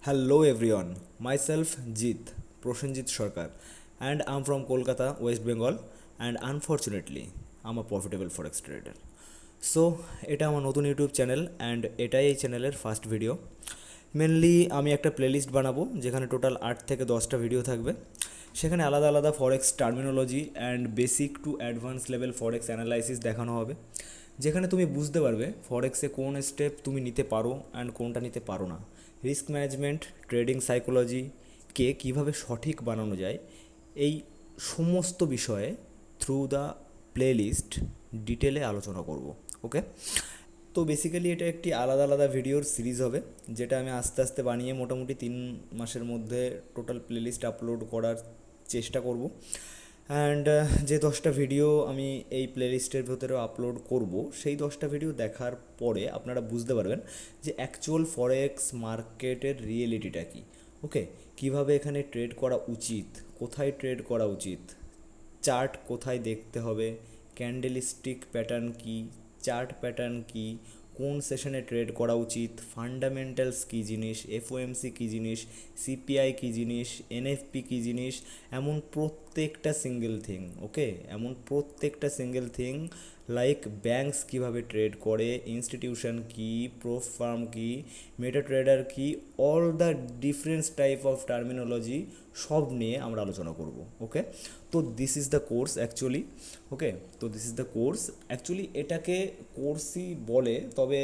Hello everyone, myself Jeet, Prosenjit Sarkar, and I'm from Kolkata, West Bengal, and unfortunately, I'm a profitable forex trader. So এটা আমার নতুন YouTube channel and এটাই এই চ্যানেলের first video. Mainly আমি একটা playlist বানাবো যেখানে টোটাল 8 থেকে 10টা ভিডিও থাকবে। সেখানে আলাদা আলাদা forex terminology and basic to advance level forex analysis দেখানো হবে, যেখানে তুমি বুঝতে পারবে ফরেক্সে কোন স্টেপ তুমি নিতে পারো অ্যান্ড কোনটা নিতে পারো না, রিস্ক ম্যানেজমেন্ট, ট্রেডিং সাইকোলজিকে কীভাবে সঠিক বানানো যায়, এই সমস্ত বিষয়ে থ্রু দ্য প্লেলিস্ট ডিটেলে আলোচনা করব। ওকে, তো বেসিক্যালি এটা একটি আলাদা আলাদা ভিডিওর সিরিজ হবে, যেটা আমি আস্তে আস্তে বানিয়ে মোটামুটি 3 মাসের মধ্যে টোটাল প্লেলিস্ট আপলোড করার চেষ্টা করব। অ্যান্ড যে 10টা ভিডিও আমি এই প্লেলিস্টের ভেতরে আপলোড করব, সেই 10টা ভিডিও দেখার পরে আপনারা বুঝতে পারবেন যে অ্যাকচুয়াল ফরেক্স মার্কেটের রিয়েলিটিটা কী। ওকে, কীভাবে এখানে ট্রেড করা উচিত, কোথায় ট্রেড করা উচিত, চার্ট কোথায় দেখতে হবে, ক্যান্ডেলস্টিক প্যাটার্ন কী, চার্ট প্যাটার্ন কী, কোন সেশনে ট্রেড করা উচিত, ফান্ডামেন্টালস কী জিনিস, এফওএমসি কী জিনিস, সিপিআই কী জিনিস, এনএফপি কী জিনিস, এমন প্রত্যেকটা সিঙ্গেল থিং। ওকে, এমন প্রত্যেকটা সিঙ্গেল থিং, লাইক ব্যাঙ্কস কীভাবে ট্রেড করে, ইনস্টিটিউশন কী, প্রো ফার্ম কী, মেটা ট্রেডার কী, all the different type of terminology সব নিয়ে আমরা আলোচনা করব। ওকে, তো this is the course actually. Okay, তো this is the course actually, এটাকে কোর্সই বলে, তবে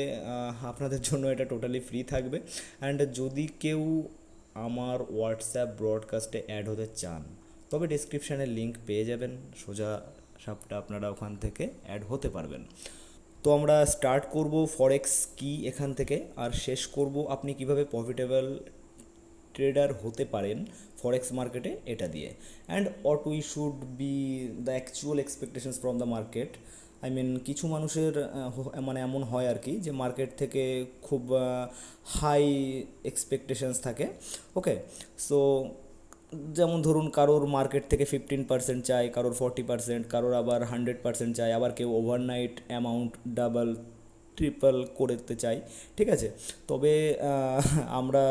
আপনাদের জন্য এটা টোটালি ফ্রি থাকবে। অ্যান্ড যদি কেউ আমার হোয়াটসঅ্যাপ ব্রডকাস্টে অ্যাড হতে চান, তবে ডেসক্রিপশানে লিঙ্ক পেয়ে যাবেন, সোজা সাপটা আপনারা ওখান থেকে অ্যাড হতে পারবেন। তো আমরা স্টার্ট করব ফরেক্স কি এখান থেকে, আর শেষ করব আপনি কিভাবে প্রফিটেবল ট্রেডার হতে পারেন ফরেক্স মার্কেটে, এটা দিয়ে। And what we should be the actual expectations from the market. I mean কিছু মানুষের মানে এমন হয় আর কি, যে মার্কেট থেকে খুব হাই এক্সপেকটেশনস থাকে। ওকে, সো যেমন ধরুন কারোর মার্কেট থেকে 15% চাই, কারোর 40%, কারোর আবার 100% চাই, আবার কেউ ওভারনাইট অ্যামাউন্ট ডাবল ট্রিপল করতে চাই। ঠিক আছে, তবে আমরা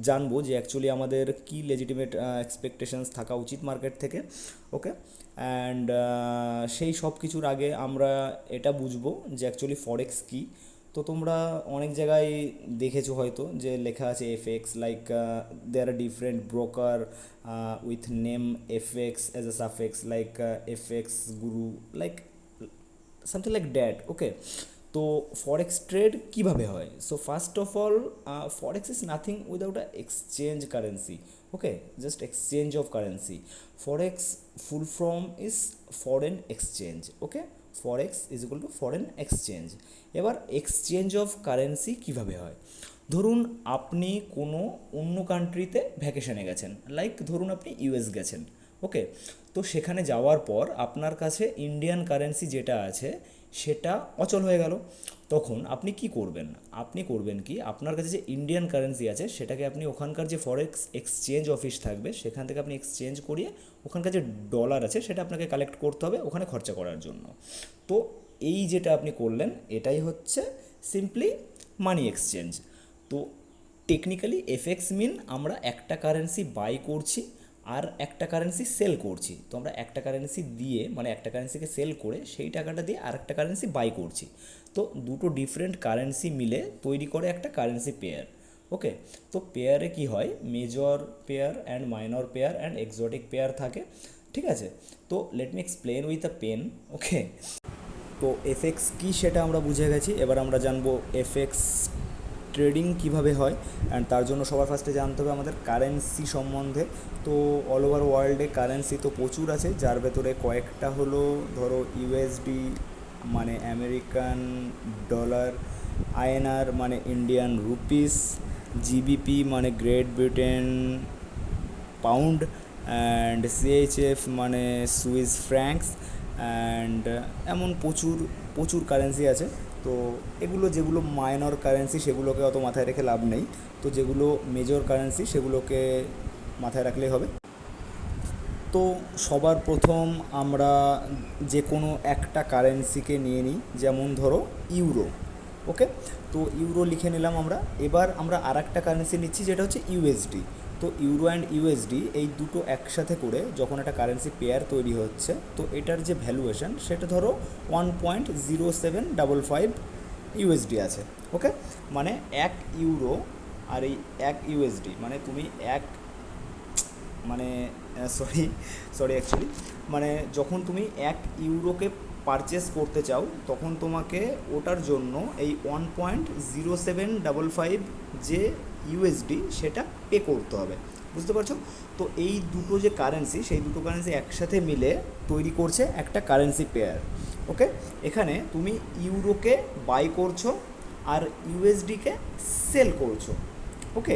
জানবো যে অ্যাকচুয়ালি আমাদের কী লেজিটিমেট এক্সপেকটেশনস থাকা উচিত মার্কেট থেকে। ওকে, অ্যান্ড সেই সব কিছুর আগে আমরা এটা বুঝবো যে অ্যাকচুয়ালি ফরেক্স কী। তো তোমরা অনেক জায়গায় দেখেছো হয়তো যে লেখা আছে FX, like there are different broker with name FX as a suffix, like FX guru, like something like that. Okay, তো ফরেক্স ট্রেড কীভাবে হয়? So first of all, forex is nothing without a exchange currency. Okay, just exchange of currency. Forex full form is foreign exchange. Okay, forex is equal to foreign exchange. এবার exchange of currency কীভাবে হয়? ধরুন আপনি কোনো অন্য কান্ট্রিতে ভ্যাকেশনে গেছেন, like ধরুন আপনি ইউএস গেছেন। ওকে, তো সেখানে যাওয়ার পর আপনার কাছে ইন্ডিয়ান কারেন্সি যেটা আছে সেটা অচল হয়ে গেল। তখন আপনি কি করবেন? আপনি করবেন কি, আপনার কাছে যে ইন্ডিয়ান কারেন্সি আছে সেটাকে আপনি ওখানকার যে ফরেক্স এক্সচেঞ্জ অফিস থাকবে সেখান থেকে আপনি এক্সচেঞ্জ করিয়ে ওখানকার যে ডলার আছে সেটা আপনাকে কালেক্ট করতে হবে ওখানে খরচা করার জন্য। তো এই যেটা আপনি করলেন এটাই হচ্ছে সিম্পলি মানি এক্সচেঞ্জ। তো টেকনিক্যালি এফএক্স মিন আমরা একটা কারেন্সি বাই করছি আর একটা কারেন্সি সেল করছি। তো আমরা একটা কারেন্সি দিয়ে, মানে একটা কারেন্সিকে সেল করে সেই টাকাটা দিয়ে আর একটা কারেন্সি বাই করছি। তো দুটো ডিফারেন্ট কারেন্সি মিলে তৈরি করে একটা কারেন্সি পেয়ার। ওকে, তো পেয়ারে কি হয়, major pair and minor pair and exotic pair থাকে। ঠিক আছে, তো let me explain with a pen. Okay, তো এফএক্স কী সেটা আমরা বুঝে গেছি, এবার আমরা জানবো এফএক্স ট্রেডিং কিভাবে হয়। অ্যান্ড তার জন্য সবার ফার্স্টে জানতে হবে আমাদের কারেন্সি সম্বন্ধে। তো অল ওভার ওয়ার্ল্ডে কারেন্সি তো প্রচুর আছে, যার ভেতরে কয়েকটা হলো, ধরো ইউএসডি মানে আমেরিকান ডলার, আইএনআর মানে ইন্ডিয়ান রুপিস, জিবিপি মানে great Britain pound, and CHF মানে সুইস ফ্র্যাঙ্কস, অ্যান্ড এমন প্রচুর প্রচুর কারেন্সি আছে। তো এগুলো যেগুলো মাইনর কারেন্সি সেগুলোকে অত মাথায় রেখে লাভ নেই, তো যেগুলো মেজর কারেন্সি সেগুলোকে মাথায় রাখলেই হবে। তো সবার প্রথম আমরা যে কোনো একটা কারেন্সিকে নিয়ে নিই, যেমন ধরো ইউরো। ওকে, তো ইউরো লিখে নিলাম আমরা। এবার আমরা আর একটা কারেন্সি নিচ্ছি যেটা হচ্ছে ইউএসডি। তো ইউরো অ্যান্ড ইউএসডি এই দুটো একসাথে করে যখন একটা কারেন্সি পেয়ার তৈরি হচ্ছে, তো এটার যে ভ্যালুয়েশন সেটা ধরো 1.0755 ইউএসডি আছে। ওকে, মানে 1 ইউরো আর এই 1 ইউএসডি, মানে তুমি এক, মানে সরি সরি অ্যাকচুয়ালি, মানে যখন তুমি 1 ইউরোকে পারচেস করতে চাও তখন তোমাকে ওটার জন্য এই 1.0755 যে ইউএসডি সেটা পে করতে হবে, বুঝতে পারছো? তো এই দুটো যে কারেন্সি, সেই দুটো কারেন্সি একসাথে মিলে তৈরি করছে একটা কারেন্সি পেয়ার। ওকে, এখানে তুমি ইউরোকে বাই করছো আর ইউএসডিকে সেল করছো। ওকে,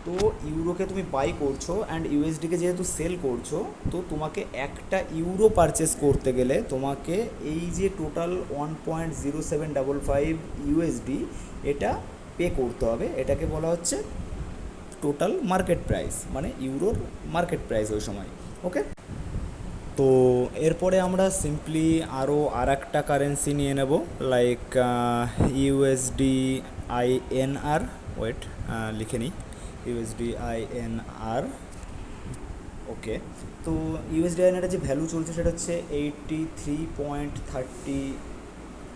তো ইউরোকে তুমি বাই করছো অ্যান্ড ইউএসডিকে যেহেতু সেল করছো, তো তোমাকে একটা ইউরো পারচেস করতে গেলে তোমাকে এই যে টোটাল 1.0755 ইউএসডি এটা পে করতে হবে। এটাকে বলা হচ্ছে টোটাল মার্কেট প্রাইস, মানে ইউরোর মার্কেট প্রাইস ওই সময়। ওকে, তো এরপরে আমরা সিম্পলি আরও আর একটা কারেন্সি নিয়ে নেব, লাইক ইউএসডি আইএনআর। ওয়েট, লিখে নিই, ইউএসডি আইএনআর। ওকে, তো ইউএসডি আইএনআর যে ভ্যালু চলছে সেটা হচ্ছে 83.30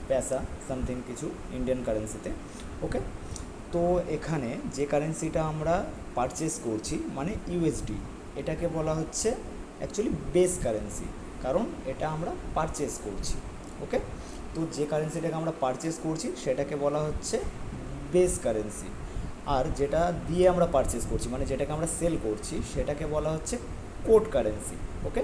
পয়সা সামথিং কিছু ইন্ডিয়ান কারেন্সিতে। ওকে, তো এখানে যে কারেন্সিটা আমরা পারচেস করছি মানে ইউএসডি, এটাকে বলা হচ্ছে অ্যাকচুয়ালি বেস কারেন্সি, কারণ এটা আমরা পারচেস করছি। ওকে, তো যে কারেন্সিটাকে আমরা পারচেস করছি সেটাকে বলা হচ্ছে বেস কারেন্সি, আর যেটা দিয়ে আমরা পারচেস করছি মানে যেটাকে আমরা সেল করছি সেটাকে বলা হচ্ছে কোড কারেন্সি। ওকে,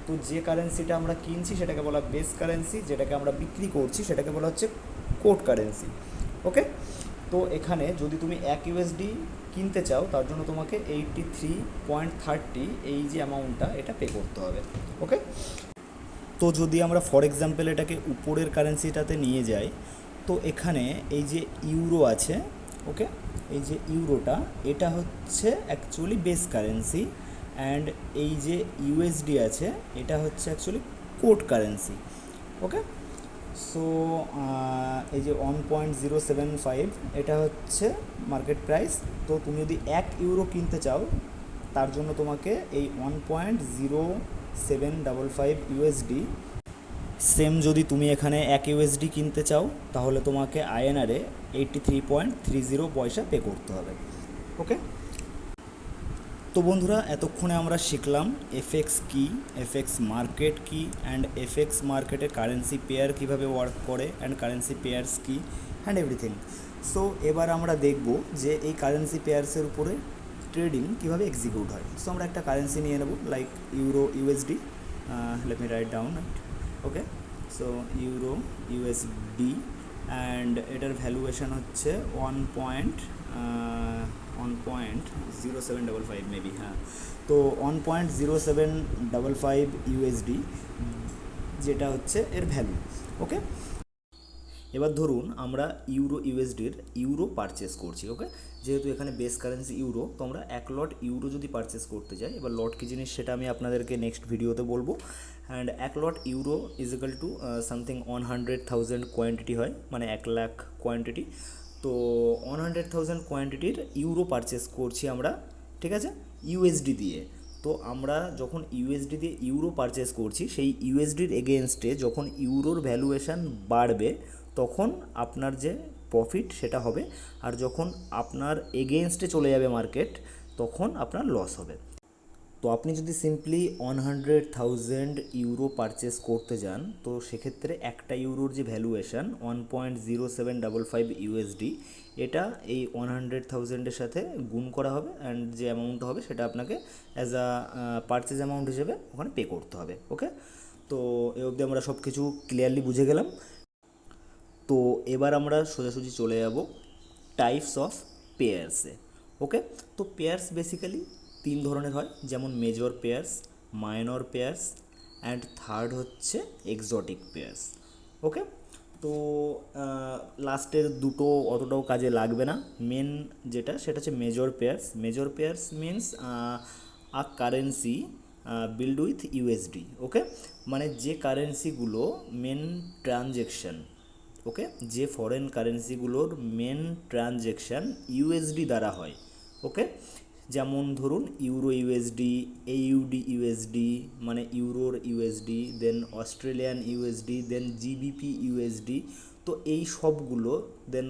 তো যে কারেন্সিটা আমরা কিনছি সেটাকে বলা বেস কারেন্সি, যেটাকে আমরা বিক্রি করছি সেটাকে বলা হচ্ছে কোড কারেন্সি। ওকে, তো এখানে যদি তুমি 1 ইউএসডি কিনতে চাও তার জন্য তোমাকে 83.30 এই যে অ্যামাউন্টটা এটা পে করতে হবে। ওকে, তো যদি আমরা ফর এক্সাম্পল এটাকে উপরের কারেন্সিটাতে নিয়ে যাই, তো এখানে এই যে ইউরো আছে, ওকে, এই যে ইউরোটা এটা হচ্ছে অ্যাকচুয়ালি বেস কারেন্সি, অ্যান্ড এই যে ইউএসডি আছে এটা হচ্ছে অ্যাকচুয়ালি কোড কারেন্সি। ওকে, সো এই যে 1.075 এটা হচ্ছে মার্কেট প্রাইস। তো তুমি যদি 1 ইউরো কিনতে চাও তার জন্য তোমাকে এই 1.0755 ইউএসডি, সেম যদি তুমি এখানে 1 ইউএসডি কিনতে চাও তাহলে তোমাকে আইএনআরে 83.30 পয়সা পে করতে হবে। ওকে, তো বন্ধুরা এতক্ষণে আমরা শিখলাম এফএক্স কি, এফএক্স মার্কেট কি, অ্যান্ড এফএক্স মার্কেটে কারেন্সি পেয়ার কীভাবে ওয়ার্ক করে, অ্যান্ড কারেন্সি পেয়ার্স কি, অ্যান্ড এভরিথিং। সো এবার আমরা দেখব যে এই কারেন্সি পেয়ার্সের উপরে ট্রেডিং কীভাবে এক্সিকিউট হয়। সো আমরা একটা কারেন্সি নিয়ে নেব, like euro USD. Let me write down it. Okay, so euro USD, and এটার ভ্যালুয়েশন হচ্ছে 1.0755 মেবি, হ্যাঁ। তো 1.0755 ইউএসডি যেটা হচ্ছে এর ভ্যালু। ওকে, এবার ধরুন আমরা ইউরো ইউএসডির ইউরো পারচেস করছি। ওকে, যেহেতু এখানে বেস কারেন্সি ইউরো, তো আমরা 1 লট ইউরো যদি পারচেস করতে যাই, এবার লট কী জিনিস সেটা আমি আপনাদেরকে নেক্সট ভিডিওতে বলবো। And 1 lot euro is equal to something 100,000 quantity হয়, মানে 1 লাখ কোয়ান্টিটি। তো 100,000 কোয়ান্টিটির ইউরো পারচেস করছি আমরা, ঠিক আছে, ইউএসডি দিয়ে। তো আমরা যখন ইউএসডি দিয়ে ইউরো পারচেস করছি, সেই ইউএসডির এগেনস্টে যখন ইউরোর ভ্যালুয়েশন বাড়বে তখন আপনার যে প্রফিট সেটা হবে, আর যখন আপনার এগেনস্টে চলে যাবে মার্কেট তখন আপনার লস হবে। তো আপনি যদি সিম্পলি 100,000 ইউরো পারচেস করতে যান, তো সেক্ষেত্রে একটা ইউরোর যে ভ্যালুয়েশন 1.0755 ইউএসডি, এটা এই 100,000-এর সাথে গুণ করা হবে, অ্যান্ড যে অ্যামাউন্ট হবে সেটা আপনাকে অ্যাজ আ পারচেজ অ্যামাউন্ট হিসেবে ওখানে পে করতে হবে। ওকে, তো এ অবধি আমরা সব কিছু ক্লিয়ারলি বুঝে গেলাম। তো এবার আমরা সোজাসুজি চলে যাব টাইপস অফ পেয়ার্সে। ওকে, তো পেয়ার্স বেসিক্যালি 3 ধরনের হয়, যেমন major pairs, minor pairs, and third হচ্ছে এক্সোটিক পেয়ার্স। ওকে, তো লাস্টের দুটো অতটাও কাজে লাগবে না, মেন যেটা সেটা হচ্ছে major pairs. Major pairs means a currency build with USD. Okay, মানে যে কারেন্সিগুলো মেন ট্রানজেকশন, ওকে, যে ফরেন কারেন্সিগুলোর মেন ট্রানজ্যাকশান ইউএসডি দ্বারা হয়। ওকে, যেমন ধরুন ইউরো ইউএসডি, এইউডি ইউএসডি মানে ইউরোর ইউএসডি, দেন অস্ট্রেলিয়ান ইউএসডি, দেন জিবিপি ইউএসডি, তো এই সবগুলো, দেন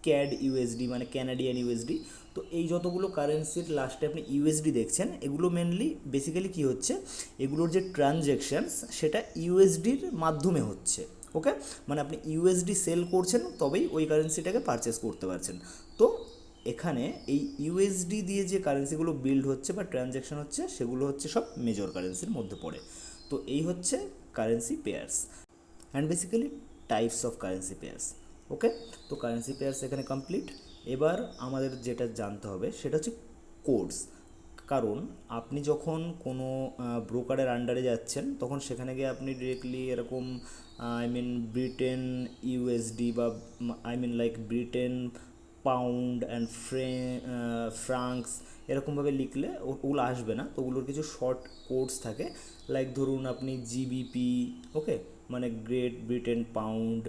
ক্যাড ইউএসডি মানে ক্যানাডিয়ান ইউএসডি। তো এই যতগুলো কারেন্সির লাস্টে আপনি ইউএসডি দেখছেন, এগুলো মেনলি বেসিক্যালি কী হচ্ছে, এগুলোর যে ট্রানজ্যাকশানস সেটা ইউএসডির মাধ্যমে হচ্ছে। ওকে, মানে আপনি ইউএসডি সেল করছেন তবেই ওই কারেন্সিটাকে পারচেস করতে পারছেন। তো এখানে এই ইউএসডি দিয়ে যে কারেন্সিগুলো বিল্ড হচ্ছে বা ট্রানজ্যাকশান হচ্ছে, সেগুলো হচ্ছে সব মেজর কারেন্সির মধ্যে পড়ে। তো এই হচ্ছে currency pairs and basically types of currency pairs. Okay, তো কারেন্সি পেয়ার্স এখানে কমপ্লিট। এবার আমাদের যেটা জানতে হবে সেটা হচ্ছে কোডস। কারণ আপনি যখন কোনো ব্রোকারের আন্ডারে যাচ্ছেন, তখন সেখানে গিয়ে আপনি ডিরেক্টলি এরকম ব্রিটেন ইউএসডি বা like Britain pound and francs এরকমভাবে লিখলে ওগুলো আসবে না। তো ওগুলোর কিছু শর্ট কোডস থাকে, লাইক ধরুন আপনি জিবিপি, ওকে, মানে গ্রেট ব্রিটেন পাউন্ড,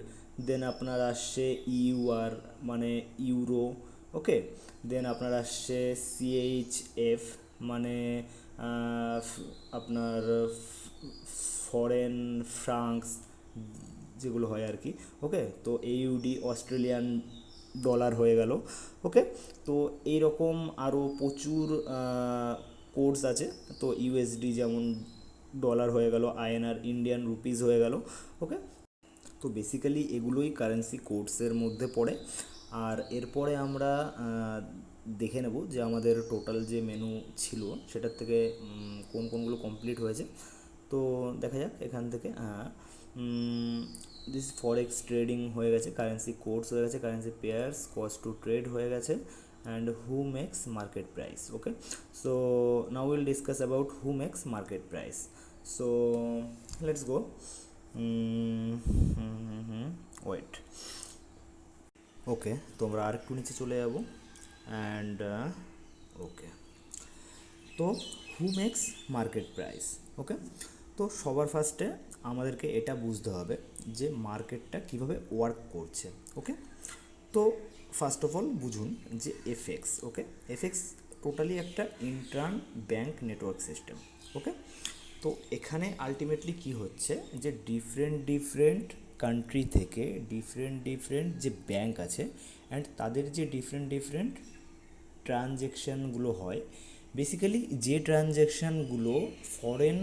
দেন আপনার আসছে ইউআর মানে ইউরো, ওকে, দেন আপনার আসছে সিএইচএফ মানে আপনার ফরেন ফ্রাঙ্কস যেগুলো হয় আর কি। ওকে, তো এইউডি অস্ট্রেলিয়ান ডলার হয়ে গেল। ওকে, তো এইরকম আরও প্রচুর কোডস আছে। তো ইউএসডি যেমন ডলার হয়ে গেল, আইএনআর ইন্ডিয়ান রুপিস হয়ে গেল। ওকে, তো বেসিক্যালি এগুলোই কারেন্সি কোডসের মধ্যে পড়ে। আর এরপরে আমরা দেখে নেব যে আমাদের টোটাল যে মেনু ছিল সেটার থেকে কোন কোনগুলো কমপ্লিট হয়েছে। তো দেখা যাক এখান থেকে। দিস ফরেক্স ট্রেডিং হয়ে গেছে, কারেন্সি কোডস হয়ে গেছে, currency pairs, cost to trade হয়ে গেছে, and who makes market price. Okay, so now will discuss about who makes market price. So let's go. Wait, okay, তোমরা আরেকটু নিচে চলে যাবো অ্যান্ড ওকে, তো who makes market price. Okay, তো সবার ফার্স্টে আমাদেরকে এটা বুঝতে হবে যে মার্কেটটা কীভাবে ওয়ার্ক করছে। ওকে, তো ফার্স্ট অফ অল বুঝুন যে এফএক্স। ওকে, এফএক্স টোটালি একটা ইন্টার্ন ব্যাঙ্ক নেটওয়ার্ক সিস্টেম। ওকে, তো এখানে আলটিমেটলি কি হচ্ছে যে ডিফারেন্ট কান্ট্রি থেকে ডিফারেন্ট যে ব্যাঙ্ক আছে অ্যান্ড তাদের যে ডিফারেন্ট ট্রানজ্যাকশানগুলো হয়, বেসিক্যালি যে ট্রানজ্যাকশানগুলো ফরেন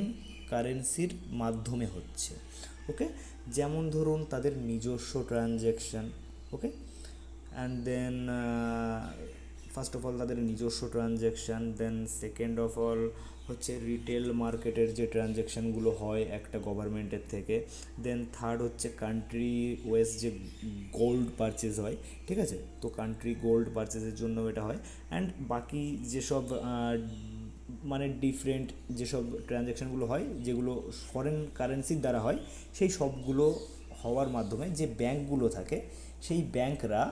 কারেন্সির মাধ্যমে হচ্ছে। ওকে, যেমন ধরুন তাদের নিজস্ব transaction. Okay, and then first of all তাদের নিজস্ব transaction, then second of all হচ্ছে রিটেল মার্কেটের যে ট্রানজ্যাকশানগুলো হয় একটা গভর্নমেন্টের থেকে, দেন থার্ড হচ্ছে কান্ট্রি ওয়াইজ যে গোল্ড পারচেজ হয়। ঠিক আছে, তো কান্ট্রি গোল্ড পারচেজের জন্য এটা হয়। অ্যান্ড বাকি যেসব মানে ডিফারেন্ট যেসব ট্রানজ্যাকশানগুলো হয় যেগুলো ফরেন কারেন্সির দ্বারা হয়, সেই সবগুলো হওয়ার মাধ্যমে যে ব্যাঙ্কগুলো থাকে, সেই ব্যাঙ্করা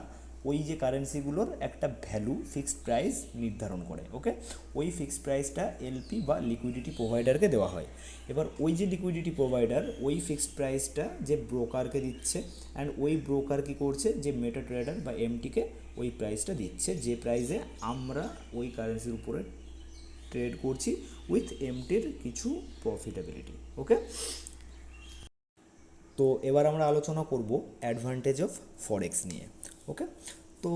ওই যে কারেন্সিগুলোর একটা ভ্যালু ফিক্সড প্রাইস নির্ধারণ করে। ওকে, ওই ফিক্সড প্রাইসটা এলপি বা লিকুইডিটি প্রোভাইডারকে দেওয়া হয়। এবার ওই যে লিকুইডিটি প্রোভাইডার ওই ফিক্সড প্রাইসটা যে ব্রোকারকে দিচ্ছে, অ্যান্ড ওই ব্রোকার কী করছে, যে মেটা ট্রেডার বা এমটিকে ওই প্রাইসটা দিচ্ছে, যে প্রাইসে আমরা ওই কারেন্সির উপরে ট্রেড করছি উইথ এমটির কিছু প্রফিটেবিলিটি। ওকে, তো এবার আমরা আলোচনা করব অ্যাডভান্টেজ অফ ফরেক্স নিয়ে। ওকে, তো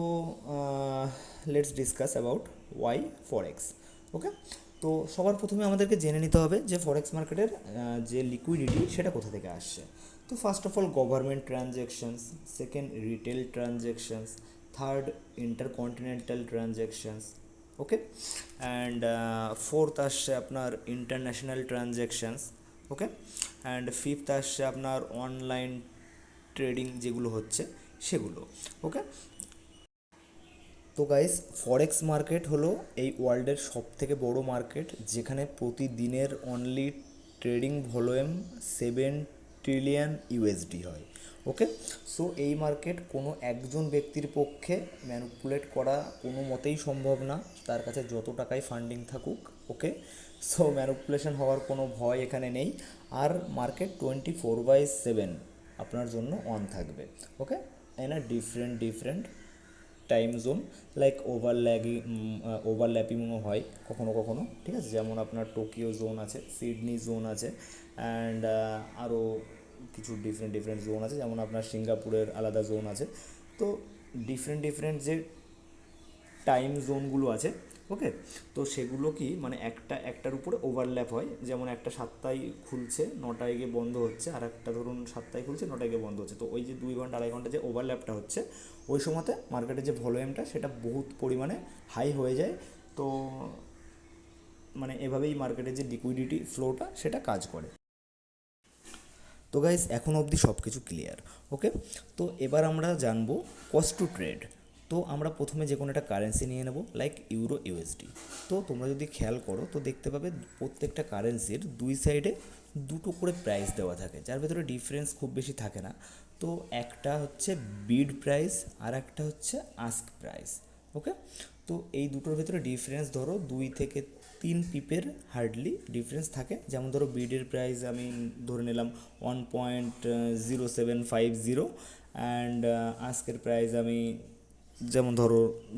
লেটস ডিসকাস অ্যাবাউট ওয়াই ফরেক্স। ওকে, তো সবার প্রথমে আমাদেরকে জেনে নিতে হবে যে ফরেক্স মার্কেটের যে লিকুইডিটি সেটা কোথা থেকে আসছে। তো first of all government transactions, second retail transactions, third intercontinental transactions. Okay, and fourth আসছে আপনার international transactions. Okay, and fifth আসছে আপনার অনলাইন ট্রেডিং যেগুলো হচ্ছে সেগুলো। ওকে, তো গাইস ফরেক্স মার্কেট হলো এই ওয়ার্ল্ডের সবথেকে বড় মার্কেট, যেখানে প্রতিদিনের only trading volume 7 trillion USD হয়। ওকে, সো এই মার্কেট কোনো একজন ব্যক্তির পক্ষে ম্যানিপুলেট করা কোনো মতেই সম্ভব না, তার কাছে যত টাকাই ফান্ডিং থাকুক। ওকে, সো ম্যানিপুলেশন হওয়ার কোনো ভয় এখানে নেই। আর মার্কেট 24/7 আপনার জন্য অন থাকবে। Okay, an a different time zone, like ওভারল্যাপিংও হয় কখনো কখনো, ঠিক আছে। যেমন আপনার টোকিও জোন আছে, সিডনি জোন আছে, অ্যান্ড আরও কিছু ডিফারেন্ট জোন আছে, যেমন আপনার সিঙ্গাপুরের আলাদা জোন আছে। তো ডিফারেন্ট যে টাইম জোনগুলো আছে, ওকে, তো সেগুলো কি মানে একটার উপরে ওভারল্যাপ হয়। যেমন একটা 7টায় খুলছে 9টায় গিয়ে বন্ধ হচ্ছে, আর একটা ধরুন 7টায় খুলছে 9টায় গিয়ে বন্ধ হচ্ছে। তো ওই যে 2 ঘন্টা 2.5 ঘন্টা যে ওভারল্যাপটা হচ্ছে, ওই সময়তে মার্কেটের যে ভলিউমটা সেটা বহুত পরিমাণে হাই হয়ে যায়। তো মানে এভাবেই মার্কেটের যে লিকুইডিটি ফ্লোটা সেটা কাজ করে। তো গাইস, এখন অবধি সব কিছু ক্লিয়ার। ওকে, তো এবার আমরা জানবো কস্ট টু ট্রেড। তো আমরা প্রথমে যে কোনো একটা কারেন্সি নিয়ে নেব, লাইক ইউরো ইউএসডি। তো তোমরা যদি খেয়াল করো তো দেখতে পাবে প্রত্যেকটা কারেন্সির দুই সাইডে দুটো করে প্রাইস দেওয়া থাকে, যার ভেতরে ডিফারেন্স খুব বেশি থাকে না। তো একটা হচ্ছে বিড প্রাইস আর একটা হচ্ছে আস্ক প্রাইস। ওকে, তো এই দুটোর ভেতরে ডিফারেন্স ধরো 2 থেকে 3 পিপের হার্ডলি ডিফারেন্স থাকে। যেমন ধরো বিডের প্রাইস আমি ধরে নিলাম 1.0750, অ্যান্ড আস্কের প্রাইস আমি যেমন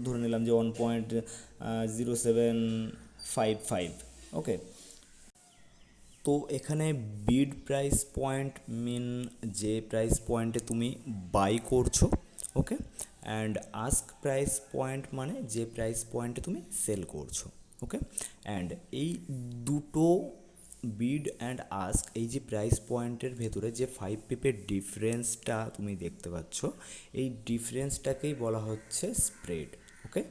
ধরে নিলাম যে 1.0755। ওকে, তো এখানে বিড প্রাইস পয়েন্ট মিন যে প্রাইস পয়েন্টে তুমি বাই করছো, ওকে, অ্যান্ড আস্ক প্রাইস পয়েন্ট মানে যে প্রাইস পয়েন্টে তুমি সেল করছো। ওকে, অ্যান্ড এই দুটো বিড অ্যান্ড আস্ক, এই যে প্রাইস পয়েন্টের ভেতরে যে 5 পিপের ডিফারেন্সটা তুমি দেখতে পাচ্ছ, এই ডিফারেন্সটাকেই বলা হচ্ছে স্প্রেড। ওকে,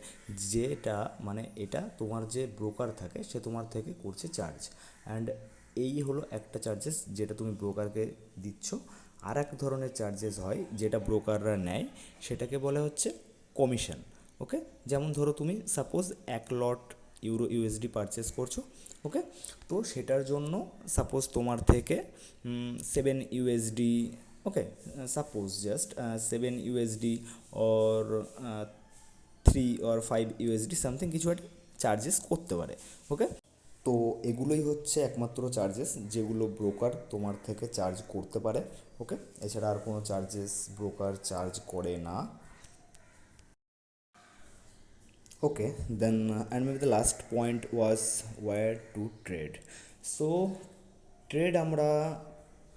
যেটা মানে এটা তোমার যে ব্রোকার থাকে সে তোমার থেকে করছে চার্জ, অ্যান্ড এই হলো একটা চার্জেস যেটা তুমি ব্রোকারকে দিচ্ছ। আর এক ধরনের চার্জেস হয় যেটা ব্রোকাররা নেয়, সেটাকে বলা হচ্ছে কমিশন। ওকে, যেমন ধরো তুমি সাপোজ 1 লট ইউরো ইউএসডি পারচেস করছো, ওকে, তো সেটার জন্য সাপোজ তোমার থেকে 7 USD, okay, suppose just 7 USD or 3 or 5 USD something কিছু একটা চার্জেস করতে পারে। ওকে, তো এগুলোই হচ্ছে একমাত্র চার্জেস যেগুলো ব্রোকার তোমার থেকে চার্জ করতে পারে। ওকে, এছাড়া আর কোনো চার্জেস ব্রোকার চার্জ করে না। Okay, then and maybe the last point was where to trade. So trade আমরা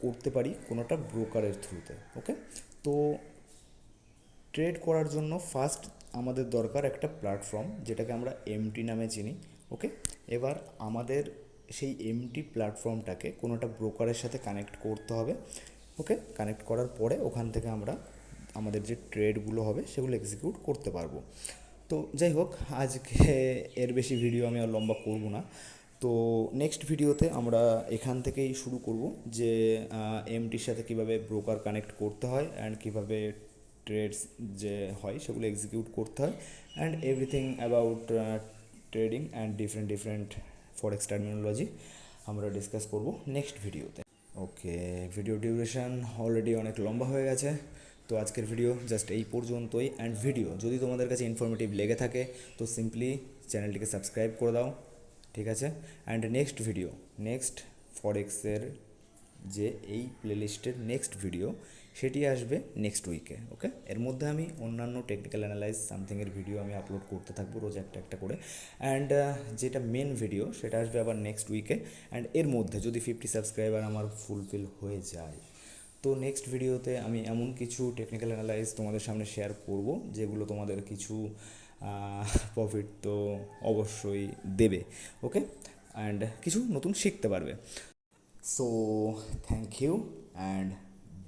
করতে পারি কোনোটা ব্রোকারের থ্রুতে। ওকে, তো ট্রেড করার জন্য ফার্স্ট আমাদের দরকার একটা প্ল্যাটফর্ম, যেটাকে আমরা এমটি নামে চিনি। ওকে, এবার আমাদের সেই এমটি প্ল্যাটফর্মটাকে কোনোটা ব্রোকারের সাথে কানেক্ট করতে হবে। ওকে, কানেক্ট করার পরে ওখান থেকে আমরা আমাদের যে ট্রেডগুলো হবে সেগুলো এক্সিকিউট করতে পারবো। তো যাই হোক, আজকে এর বেশি ভিডিও আমি আর লম্বা করব না। তো নেক্সট ভিডিওতে আমরা এখান থেকেই শুরু করব যে এমটির সাথে কীভাবে ব্রোকার কানেক্ট করতে হয়, অ্যান্ড কীভাবে ট্রেডস যে হয় সেগুলো এক্সিকিউট করতে হয়, and everything about trading and different forex terminology আমরা ডিসকাস করব নেক্সট ভিডিওতে। ওকে, ভিডিও ডিউরেশন অলরেডি অনেক লম্বা হয়ে গেছে। তো আজকের ভিডিও জাস্ট এই পর্যন্তই। অ্যান্ড ভিডিও যদি তোমাদের কাছে ইনফরমেটিভ লেগে থাকে তো সিম্পলি চ্যানেলটিকে সাবস্ক্রাইব করে দাও, ঠিক আছে। অ্যান্ড নেক্সট ফরেক্সের যে এই প্লেলিস্টের নেক্সট ভিডিও সেটি আসবে নেক্সট উইকে। ওকে, এর মধ্যে আমি অন্যান্য টেকনিক্যাল অ্যানালাইজ সামথিংয়ের ভিডিও আমি আপলোড করতে থাকবো রোজ একটা করে। অ্যান্ড যেটা মেন ভিডিও সেটা আসবে আবার নেক্সট উইকে। অ্যান্ড এর মধ্যে যদি 50 সাবস্ক্রাইবার আমার ফুলফিল হয়ে যায় তো নেক্সট ভিডিওতে আমি এমন কিছু টেকনিক্যাল অ্যানালাইজ তোমাদের সামনে শেয়ার করব যেগুলো তোমাদের কিছু প্রফিট তো অবশ্যই দেবে। ওকে, অ্যান্ড কিছু নতুন শিখতে পারবে। So thank you and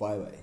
bye by.